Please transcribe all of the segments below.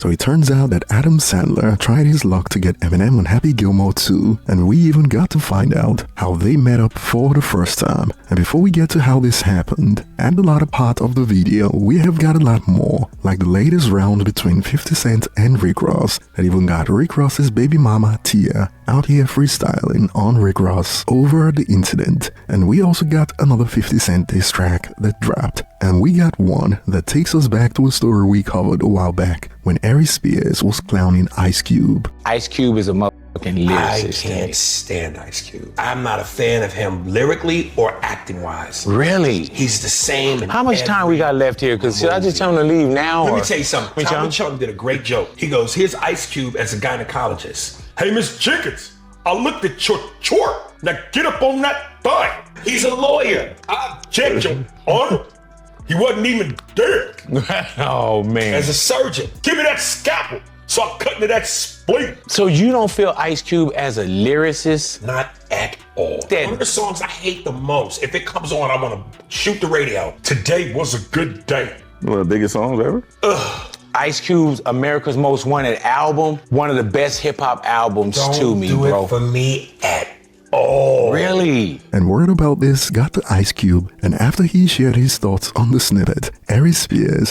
So it turns out that Adam Sandler tried his luck to get Eminem on Happy Gilmore too, and we even got to find out how they met up for the first time. And before we get to how this happened, at the latter part of the video, we have got a lot more, like the latest round between 50 Cent and Rick Ross, that even got Rick Ross's baby mama, Tia, out here freestyling on Rick Ross over the incident. And we also got another 50 Cent diss track that dropped. And we got one that takes us back to a story we covered a while back when Aries was clowning Ice Cube. Ice Cube is a motherfucking lyricist. I can't stand Ice Cube. I'm not a fan of him lyrically or acting wise. Really? He's the same. How much time we got left here? Because should I just tell him to leave now? Let me tell you something. Tommy Chong did a great joke. He goes, here's Ice Cube as a gynecologist. Hey, Miss Jenkins, I looked at your chart. Now get up on that thigh. He's a lawyer. I checked your honor. He wasn't even there. Oh, man. As a surgeon, give me that scalpel so I cut into that spleen. So you don't feel Ice Cube as a lyricist? Not at all. One of the songs I hate the most, if it comes on, I want to shoot the radio. Today was a good day. One of the biggest songs ever? Ugh. Ice Cube's America's Most Wanted album, one of the best hip-hop albums to me, bro. Don't do it for me at all. Really? And word about this got to Ice Cube, and after he shared his thoughts on the snippet, Aries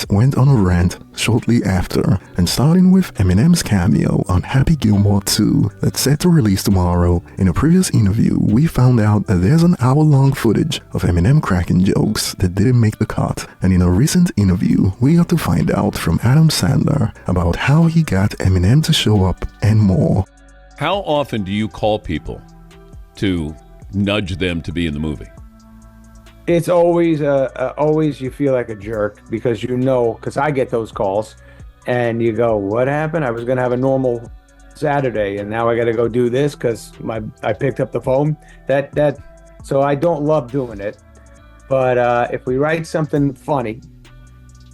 went on a rant shortly after, and starting with Eminem's cameo on Happy Gilmore 2 that's set to release tomorrow. In a previous interview, we found out that there's an hour-long footage of Eminem cracking jokes that didn't make the cut, and in a recent interview, we got to find out from Adam Sandler about how he got Eminem to show up and more. How often do you call people to nudge them to be in the movie? It's always you feel like a jerk because because I get those calls and you go, what happened? I was going to have a normal Saturday and now I got to go do this because I picked up the phone. So I don't love doing it. But if we write something funny,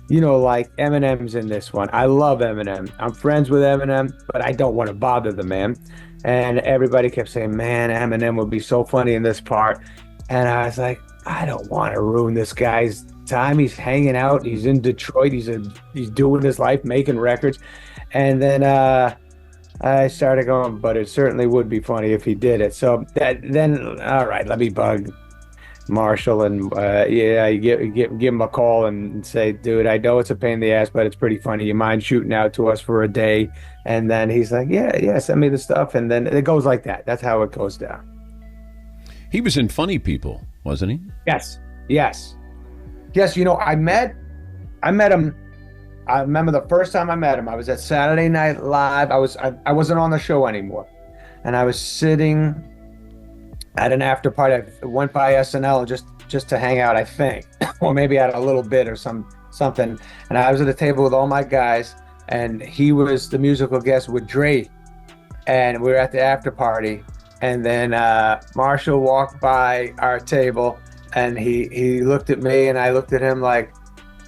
like Eminem's in this one. I love Eminem. I'm friends with Eminem, but I don't want to bother the man. And everybody kept saying, man, Eminem would be so funny in this part. And I was like, I don't want to ruin this guy's time. He's hanging out. He's in Detroit. He's doing his life, making records. And then I started going, but it certainly would be funny if he did it. So then, all right, let me bug Marshall and give him a call and say, dude, I know it's a pain in the ass, but it's pretty funny. You mind shooting out to us for a day? And then he's like, yeah, send me the stuff. And then it goes like that. That's how it goes down. He was in Funny People, wasn't he? Yes. I met him. I remember the first time I met him. I was at Saturday Night Live. I wasn't on the show anymore, and I was sitting at an after party. I went by SNL just to hang out, I think, or maybe I had a little bit or something. And I was at a table with all my guys, and he was the musical guest with Dre, and we were at the after party. And then Marshall walked by our table, and he looked at me, and I looked at him like,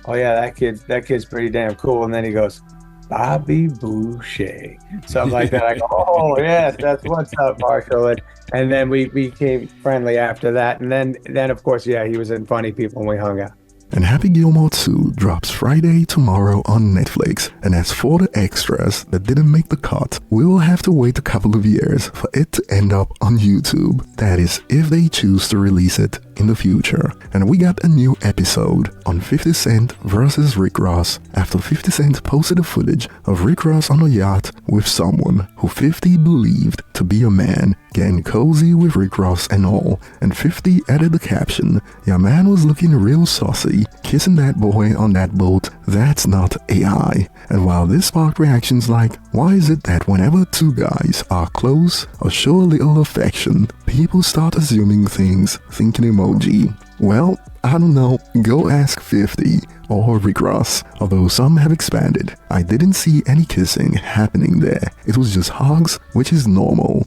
oh yeah, that kid's pretty damn cool. And then he goes, Bobby Boucher, something like that. I go, oh yes, that's what's up, Marshall. And then we became friendly after that. And then of course, yeah, he was in Funny People and we hung out. And Happy Gilmore 2 drops Friday tomorrow on Netflix, and as for the extras that didn't make the cut, we will have to wait a couple of years for it to end up on YouTube. That is, if they choose to release it in the future. And we got a new episode on 50 Cent versus Rick Ross after 50 Cent posted a footage of Rick Ross on a yacht with someone who 50 believed to be a man, getting cozy with Rick Ross and all, and 50 added the caption, "Your man was looking real saucy, kissing that boy on that boat, that's not AI." And while this sparked reactions like, why is it that whenever two guys are close or show a little affection, people start assuming things, thinking emoji? Well, I don't know, go ask 50 or Rick Ross, although some have expanded. I didn't see any kissing happening there, it was just hugs, which is normal.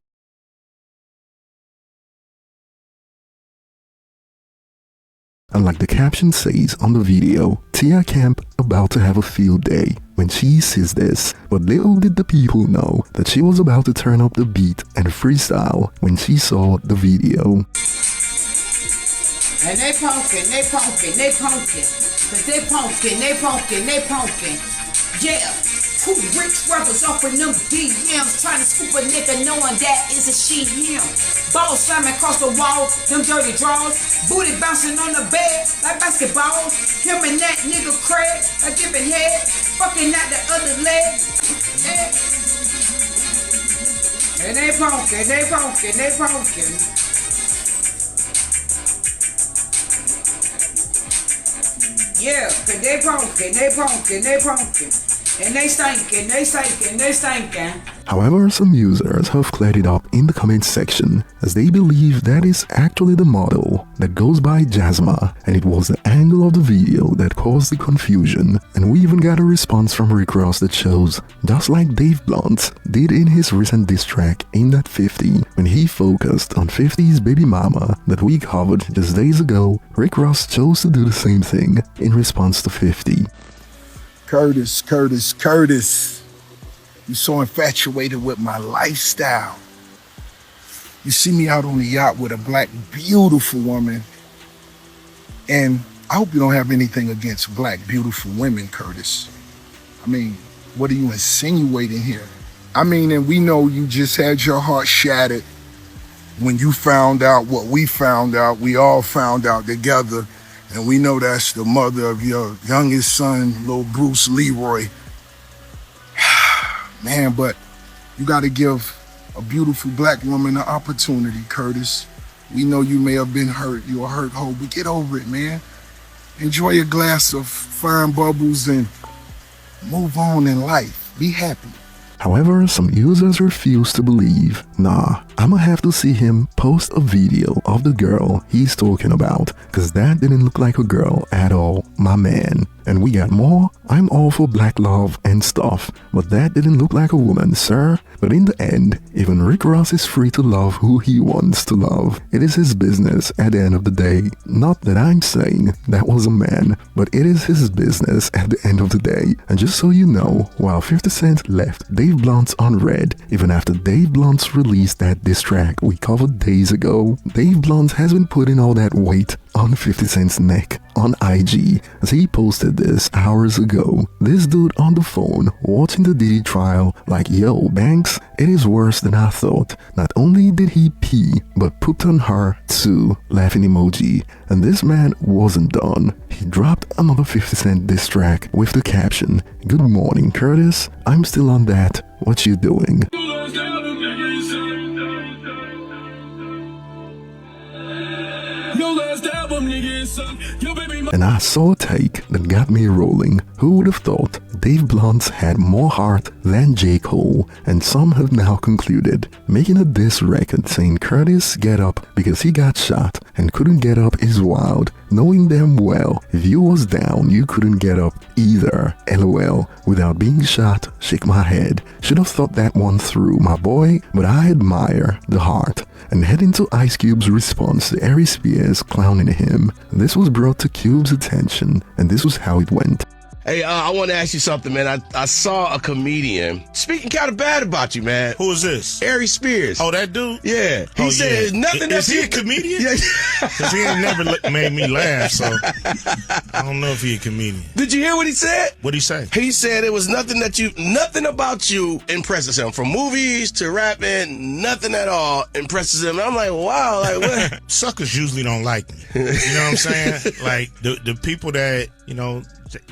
And like the caption says on the video, Tia Camp about to have a field day when she sees this, but little did the people know that she was about to turn up the beat and freestyle when she saw the video. And they pumpkin, cause they pumpkin, yeah. Who rich rappers up in them DMs trying to scoop a nigga knowing that is a she him. Ball slamming across the wall, them dirty draws. Booty bouncing on the bed like basketball. Him and that nigga Craig, a giving head. Fucking out the other leg. And they punkin', they punkin', they punkin'. Yeah, cause they punkin', they punkin', they punkin'. And they stinkin', they stinkin', they stinkin'. However, some users have cleared it up in the comment section as they believe that is actually the model that goes by Jasma, and it was the angle of the video that caused the confusion. And we even got a response from Rick Ross that shows, just like Dave Blunt did in his recent diss track Ain't That 50, when he focused on 50's baby mama that we covered just days ago, Rick Ross chose to do the same thing in response to 50. Curtis, you're so infatuated with my lifestyle. You see me out on the yacht with a black, beautiful woman. And I hope you don't have anything against black, beautiful women, Curtis. I mean, what are you insinuating here? I mean, and we know you just had your heart shattered when you found out what we found out. We all found out together. And we know that's the mother of your youngest son, little Bruce Leroy. Man, but you got to give a beautiful black woman an opportunity, Curtis. We know you may have been hurt. You're a hurt hoe, but get over it, man. Enjoy a glass of fine bubbles and move on in life. Be happy. However, some users refuse to believe. Nah, I'ma have to see him post a video of the girl he's talking about, cause that didn't look like a girl at all, my man. And we got more. I'm all for black love and stuff, but that didn't look like a woman, sir. But in the end, even Rick Ross is free to love who he wants to love. It is his business at the end of the day. Not that I'm saying that was a man, but it is his business at the end of the day. And just so you know, while 50 Cent left Dave Blunt on red, even after Dave Blunt released that diss track we covered days ago, Dave Blunt has been putting all that weight on 50 Cent's neck on IG as he posted this hours ago. This dude on the phone watching the Diddy trial like, yo, Banks, it is worse than I thought. Not only did he pee, but pooped on her too, laughing emoji. And this man wasn't done. He dropped another 50 Cent diss track with the caption, "Good morning, Curtis. I'm still on that. What you doing?" And I saw a take that got me rolling. Who would have thought Dave Blunt had more heart than J. Cole? And some have now concluded, making a diss record saying Curtis get up because he got shot and couldn't get up is wild, knowing damn well if you was down you couldn't get up either. LOL. Without being shot, shake my head. Should have thought that one through, my boy, but I admire the heart. And head into Ice Cube's response to Aries clowning him. This was brought to Cube's attention, and this was how it went. Hey, I want to ask you something, man. I saw a comedian speaking kind of bad about you, man. Who is this? Aries Spears. Oh, that dude? Yeah. He said there's nothing Is he a comedian? Yeah. Because he ain't never made me laugh, so I don't know if he a comedian. Did you hear what he said? What'd he say? He said it was nothing about you impresses him. From movies to rapping, nothing at all impresses him. And I'm like, wow, like what? Suckers usually don't like me. You know what I'm saying? Like the people that, you know,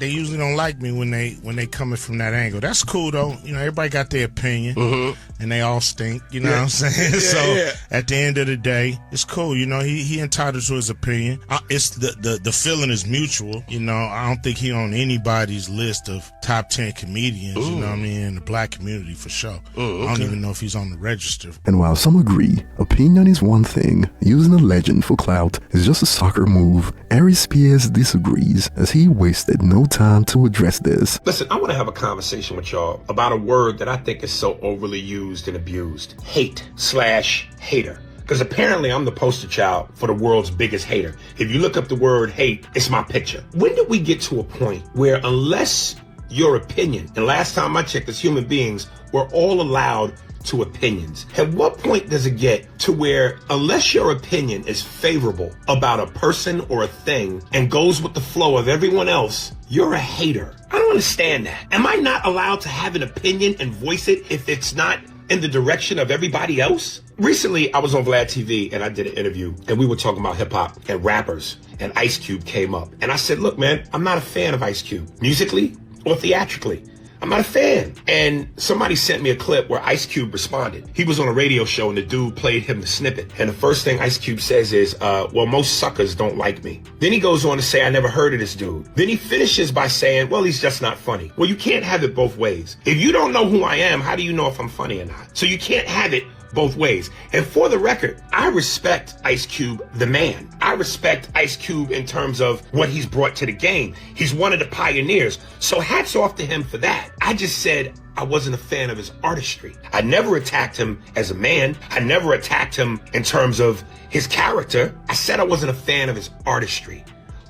they usually don't like me when they coming from that angle. That's cool though. You know, everybody got their opinion, and they all stink. You know what I'm saying? At the end of the day, it's cool. You know, he entitled to his opinion. It's the feeling is mutual. You know, I don't think he on anybody's list of top 10 comedians. You know what I mean? In the black community for sure. I don't even know if he's on the register. And while some agree, opinion is one thing, using a legend for clout is just a soccer move, Aries Spears disagrees as he wasted no time to address this. Listen, I want to have a conversation with y'all about a word that I think is so overly used and abused. Hate/hater. Because apparently I'm the poster child for the world's biggest hater. If you look up the word hate, it's my picture. When did we get to a point where unless your opinion, and last time I checked as human beings, we're all allowed to opinions. At what point does it get to where unless your opinion is favorable about a person or a thing and goes with the flow of everyone else, you're a hater? I don't understand that. Am I not allowed to have an opinion and voice it if it's not in the direction of everybody else? Recently, I was on Vlad TV and I did an interview and we were talking about hip hop and rappers, and Ice Cube came up. And I said, look, man, I'm not a fan of Ice Cube, musically or theatrically. I'm not a fan. And somebody sent me a clip where Ice Cube responded. He was on a radio show and the dude played him the snippet. And the first thing Ice Cube says is, well, most suckers don't like me. Then he goes on to say, I never heard of this dude. Then he finishes by saying, well, he's just not funny. Well, you can't have it both ways. If you don't know who I am, how do you know if I'm funny or not? So you can't have it both ways. And for the record, I respect Ice Cube, the man. I respect Ice Cube in terms of what he's brought to the game. He's one of the pioneers. So hats off to him for that. I just said I wasn't a fan of his artistry. I never attacked him as a man. I never attacked him in terms of his character. I said I wasn't a fan of his artistry.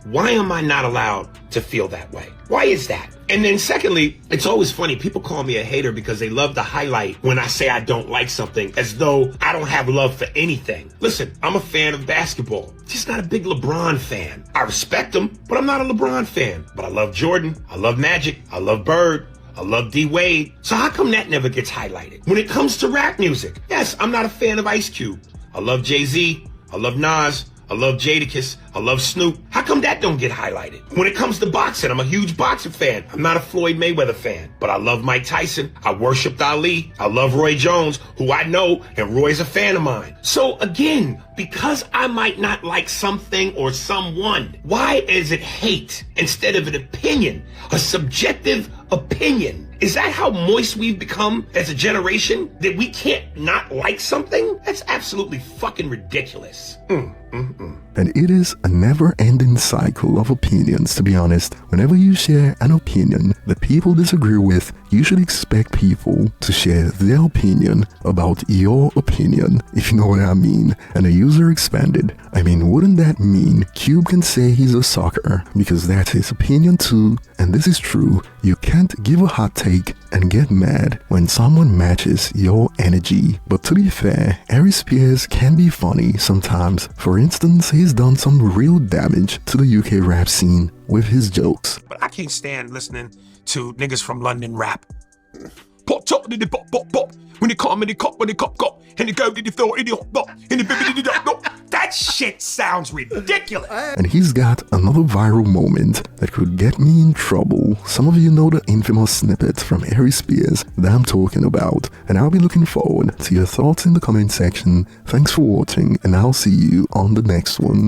Why am I not allowed to feel that way? Why is that? And then secondly, it's always funny. People call me a hater because they love to highlight when I say I don't like something as though I don't have love for anything. Listen, I'm a fan of basketball. Just not a big LeBron fan. I respect him, but I'm not a LeBron fan. But I love Jordan. I love Magic. I love Bird. I love D Wade. So how come that never gets highlighted? When it comes to rap music, yes, I'm not a fan of Ice Cube. I love Jay-Z. I love Nas. I love Jadakiss. I love Snoop. How come that don't get highlighted? When it comes to boxing, I'm a huge boxing fan. I'm not a Floyd Mayweather fan, but I love Mike Tyson. I worshiped Ali. I love Roy Jones, who I know, and Roy's a fan of mine. So again, because I might not like something or someone, why is it hate instead of an opinion, a subjective opinion? Is that how moist we've become as a generation? That we can't not like something? That's absolutely fucking ridiculous. And it is a never-ending cycle of opinions, to be honest. Whenever you share an opinion that people disagree with, you should expect people to share their opinion about your opinion, if you know what I mean. And the user expanded. I mean, wouldn't that mean Cube can say he's a sucker because that's his opinion too? And this is true. You can't give a hot take and get mad when someone matches your energy. But to be fair, Aries Spears can be funny sometimes. For instance, he's done some real damage to the UK rap scene with his jokes. But I can't stand listening to niggas from London rap. Pop, top, did it pop, pop, pop. When it come, and it cop, when it cop, cop. And it go, did it throw, and it hop, pop. And it did it, that shit sounds ridiculous. And he's got another viral moment that could get me in trouble. Some of you know the infamous snippet from Aries Spears that I'm talking about. And I'll be looking forward to your thoughts in the comment section. Thanks for watching, and I'll see you on the next one.